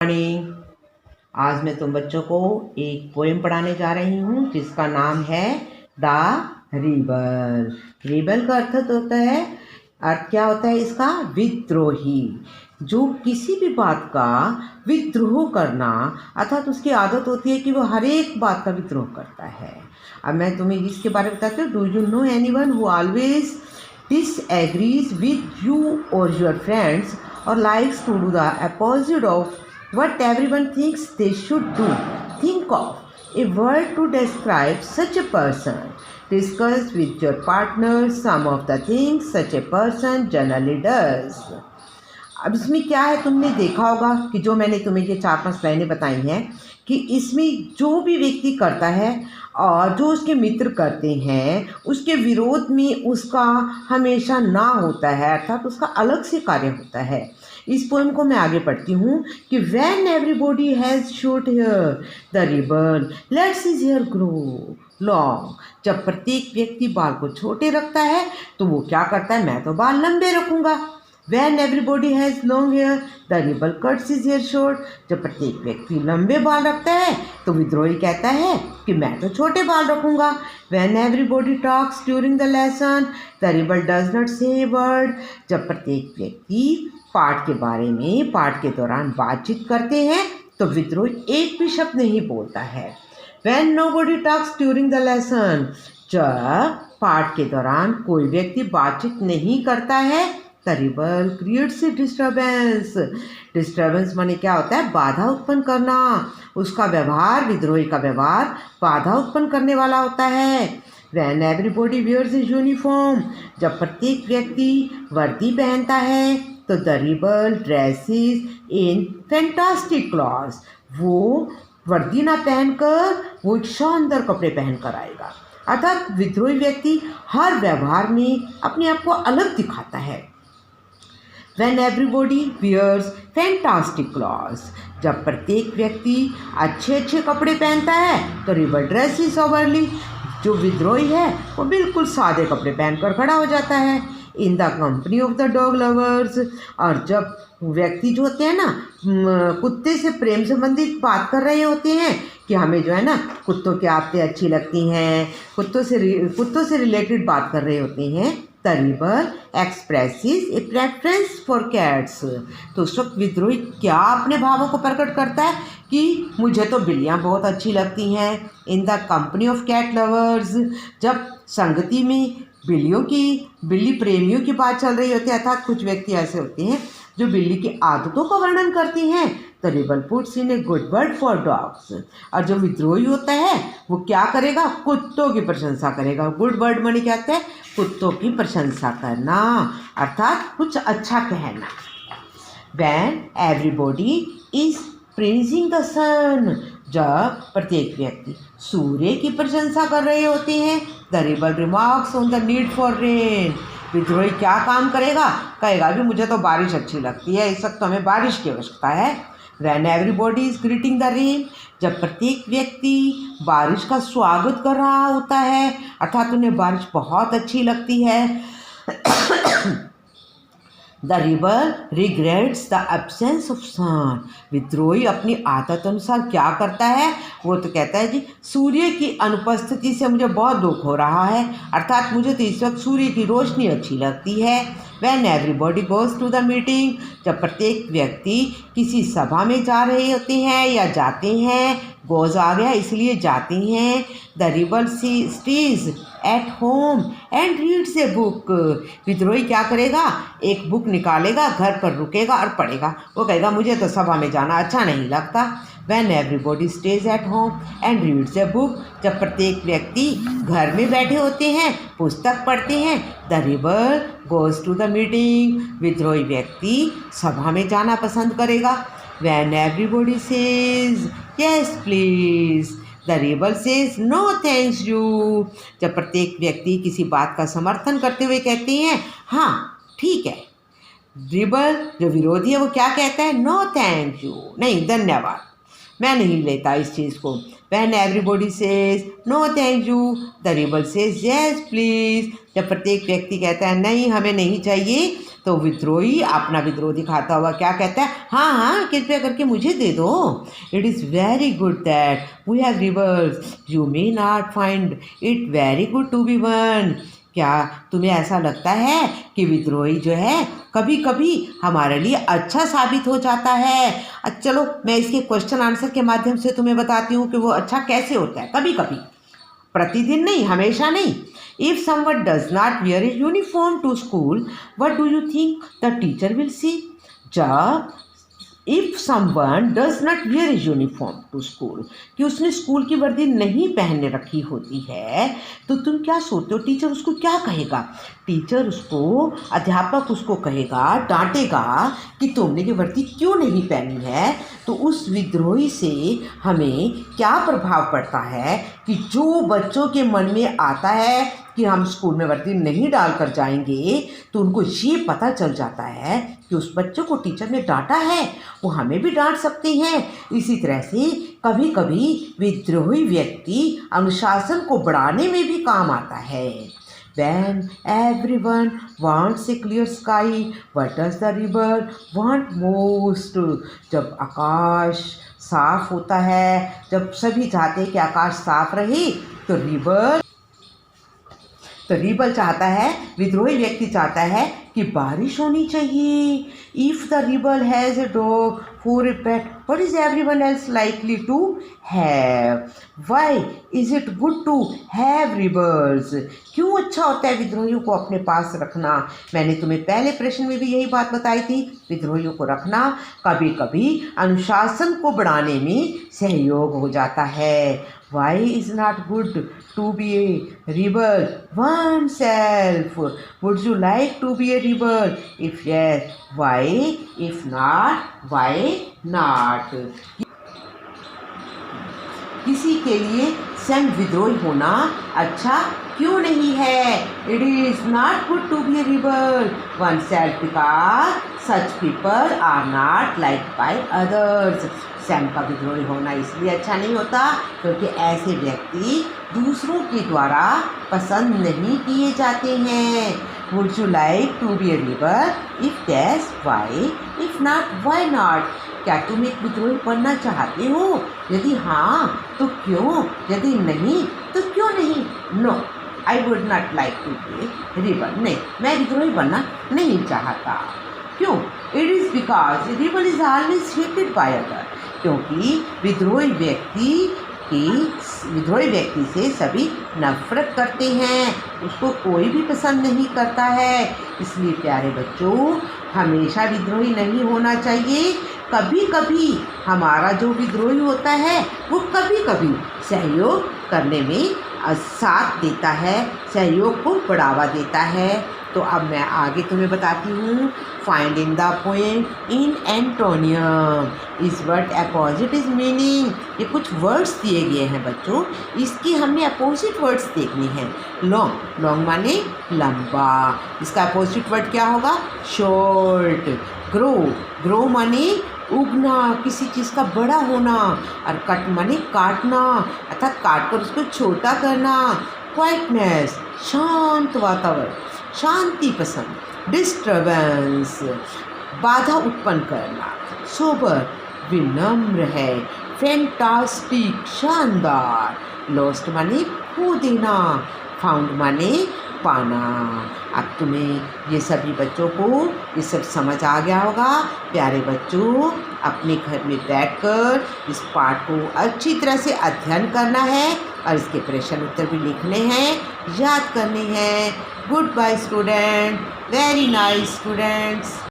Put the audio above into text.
Morning. आज मैं तुम बच्चों को एक पोएम पढ़ाने जा रही हूँ जिसका नाम है द रिबल। रिबल का अर्थ क्या होता है इसका? विद्रोही। जो किसी भी बात का विद्रोह करना अर्थात उसकी आदत होती है कि वो हर एक बात का विद्रोह करता है। अब मैं तुम्हें इसके बारे में बताती हूँ। Do you know anyone who always disagrees with you or your friends or likes to do the opposite of what everyone thinks they should do? Think of a word to describe such a person. Discuss with your partner some of the things such a person generally does. अब इसमें क्या है, तुमने देखा होगा कि जो मैंने तुम्हें ये 4-5 लाइनें बताई हैं कि इसमें जो भी व्यक्ति करता है और जो उसके मित्र करते हैं उसके विरोध में उसका हमेशा ना होता है, अर्थात उसका अलग से कार्य होता है। इस पोएम को मैं आगे पढ़ती हूँ कि when everybody has short hair the ribbon lets his hair grow long. जब प्रत्येक व्यक्ति बाल को छोटे रखता है तो वो क्या करता है? मैं तो बाल लंबे रखूँगा। When everybody has long hair, the rebel cuts his hair short. जब प्रत्येक व्यक्ति लंबे बाल रखता है तो विद्रोही कहता है कि मैं तो छोटे बाल रखूँगा। When everybody talks during the lesson, the rebel does not say a word. जब प्रत्येक व्यक्ति पाठ के बारे में पाठ के दौरान बातचीत करते हैं तो विद्रोही एक भी शब्द नहीं बोलता है। When nobody talks during the lesson, जब पाठ के दौरान कोई व्यक्ति बातचीत नहीं करता है The rebel creates a disturbance. Disturbance माने क्या होता है? बाधा उत्पन्न करना। उसका व्यवहार, विद्रोही का व्यवहार बाधा उत्पन्न करने वाला होता है। When everybody wears a uniform, जब प्रत्येक व्यक्ति वर्दी पहनता है तो the rebel dresses in fantastic clothes. वो वर्दी ना पहनकर वो एक शानदार कपड़े पहनकर आएगा। अर्थात विद्रोही व्यक्ति हर व्यवहार में अपने आप को अलग दिखाता है। When everybody wears fantastic clothes, जब प्रत्येक व्यक्ति अच्छे अच्छे कपड़े पहनता है तो रिबल ड्रेसेस सोबरली, जो विद्रोही है वो बिल्कुल सादे कपड़े पहनकर खड़ा हो जाता है। इन the company of the dog lovers, और जब व्यक्ति जो होते हैं ना कुत्ते से प्रेम संबंधित बात कर रहे होते हैं कि हमें जो है ना कुत्तों की आदतें अच्छी लगती हैं, कुत्तों से रिलेटेड बात कर रहे होते हैं, The rebel expresses a preference for cats. तो उस वक्त विद्रोही क्या अपने भावों को प्रकट करता है कि मुझे तो बिल्लियाँ बहुत अच्छी लगती हैं। In the company of cat lovers, जब संगति में बिल्ली प्रेमियों की बात चल रही होती है, अर्थात कुछ व्यक्ति ऐसे होते हैं जो बिल्ली की आदतों का वर्णन करती हैं, तो rebel puts in a good word for dogs. और जो विद्रोही होता है वो क्या करेगा? कुत्तों की प्रशंसा करेगा। गुड वर्ड माने क्या होता है? कुत्तों की प्रशंसा करना, अर्थात कुछ अच्छा कहना। When everybody is praising the sun, जब प्रत्येक व्यक्ति सूर्य की प्रशंसा कर रहे होते हैं, the rebel remarks on the need for rain. विद्रोही क्या काम करेगा? कहेगा भी मुझे तो बारिश अच्छी लगती है, इस वक्त तो हमें बारिश की आवश्यकता है। When everybody is greeting the rain, जब प्रत्येक व्यक्ति बारिश का स्वागत कर रहा होता है, अर्थात उन्हें बारिश बहुत अच्छी लगती है। The rebel regrets the absence of sun. विद्रोही अपनी आदत अनुसार क्या करता है? वो तो कहता है जी सूर्य की अनुपस्थिति से मुझे बहुत दुख हो रहा है, अर्थात मुझे तो इस वक्त सूर्य की रोशनी अच्छी लगती है। When everybody goes to the meeting, जब प्रत्येक व्यक्ति किसी सभा में जा रहे होते हैं या जाते हैं, गोज आ गया इसलिए जाते हैं। The rebel stays at home and reads a book. विद्रोही क्या करेगा? एक बुक निकालेगा, घर पर रुकेगा और पढ़ेगा। वो कहेगा मुझे तो सभा में जाना अच्छा नहीं लगता। When everybody stays at home and reads a book, जब प्रत्येक व्यक्ति घर में बैठे होते हैं, पुस्तक पढ़ते हैं, the rebel goes to the meeting. विद्रोही व्यक्ति सभा में जाना पसंद करेगा। When everybody says yes please, the rebel says no thanks you. जब प्रत्येक व्यक्ति किसी बात का समर्थन करते हुए कहते हैं हाँ ठीक है, रिबल जो विरोधी है वो क्या कहता है? नो थैंक यू, नहीं धन्यवाद, मैं नहीं लेता इस चीज़ को। When everybody says no thank you, the rebel says yes please. जब प्रत्येक व्यक्ति कहता है नहीं हमें नहीं चाहिए, तो विद्रोही अपना विद्रोह दिखाता हुआ क्या कहता है, हाँ हाँ कृपया करके मुझे दे दो। It is very good that we have reverse, you may not find it very good to be one. क्या तुम्हें ऐसा लगता है कि विद्रोही जो है कभी कभी हमारे लिए अच्छा साबित हो जाता है? चलो मैं इसके क्वेश्चन आंसर के माध्यम से तुम्हें बताती हूँ कि वो अच्छा कैसे होता है। कभी कभी, प्रतिदिन नहीं, हमेशा नहीं। If someone does not wear a uniform to school, what do you think the teacher will see? जब if someone does not wear a uniform to school, कि उसने स्कूल की वर्दी नहीं पहने रखी होती है, तो तुम क्या सोचते हो टीचर उसको क्या कहेगा? टीचर उसको, अध्यापक उसको कहेगा, डांटेगा कि तुमने ये वर्दी क्यों नहीं पहनी है। तो उस विद्रोही से हमें क्या प्रभाव पड़ता है कि जो बच्चों के मन में आता है कि हम स्कूल में वर्दी नहीं डालकर जाएंगे, तो उनको ये पता चल जाता है कि उस बच्चों को टीचर ने डांटा है, वो हमें भी डांट सकते हैं। इसी तरह से कभी कभी विद्रोही व्यक्ति अनुशासन को बढ़ाने में भी काम आता है। When everyone wants a clear sky, what does the river want most? जब आकाश साफ होता है, जब सभी चाहते हैं कि आकाश साफ रहे, तो रिबल चाहता है, विद्रोही व्यक्ति चाहता है कि बारिश होनी चाहिए। If the rebel has a dog for a pet, what is everyone else likely to have? Why is it good to have rebels? क्यों अच्छा होता है विद्रोहियों को अपने पास रखना? मैंने तुम्हें पहले प्रश्न में भी यही बात बताई थी, विद्रोहियों को रखना कभी कभी अनुशासन को बढ़ाने में सहयोग हो जाता है। Why is not good to be a rebel oneself? Would you like to be a rebel? If yes, why? If not, why not? किसी के लिए स्वयं विद्रोही होना अच्छा क्यों नहीं है? It is not good to be a rebel oneself because such people are not liked by others. स्वयं का विद्रोही होना इसलिए अच्छा नहीं होता क्योंकि ऐसे व्यक्ति दूसरों के द्वारा पसंद नहीं किए जाते हैं। Would you like to be a rebel? If yes, why? If not, why not? क्या तुम एक विद्रोही बनना चाहते हो? यदि हाँ तो क्यों? यदि नहीं तो क्यों नहीं? No, I would not like to be a rebel. नहीं, मैं विद्रोही बनना नहीं चाहता। क्यों? It is because rebel is always hated by other, क्योंकि विद्रोही व्यक्ति से सभी नफरत करते हैं, उसको कोई भी पसंद नहीं करता है। इसलिए प्यारे बच्चों, हमेशा विद्रोही नहीं होना चाहिए। कभी कभी हमारा जो विद्रोही होता है वो कभी कभी सहयोग करने में साथ देता है, सहयोग को बढ़ावा देता है। तो अब मैं आगे तुम्हें बताती हूँ। Find in the poem in antonym इस वर्ड अपोजिट इज मीनिंग। ये कुछ वर्ड्स दिए गए हैं बच्चों, इसकी हमने अपोजिट वर्ड्स देखने हैं। लॉन्ग, लॉन्ग माने लंबा, इसका अपोजिट वर्ड क्या होगा? शॉर्ट। ग्रो, ग्रो माने उगना, किसी चीज़ का बड़ा होना। और कट माने काटना, अर्थात काट कर उसको छोटा करना। क्वाइटनेस, शांत वातावरण, शांति पसंद। डिस्टर्बेंस, बाधा उत्पन्न करना। सोबर, विनम्र है। फैंटास्टिक, शानदार। लॉस्ट माने खो देना। फाउंड माने पाना। अब तुम्हें ये सभी बच्चों को ये सब समझ आ गया होगा। प्यारे बच्चों, अपने घर में बैठकर इस पाठ को अच्छी तरह से अध्ययन करना है और इसके प्रश्न उत्तर भी लिखने हैं, याद करने हैं। Good bye student, very nice students.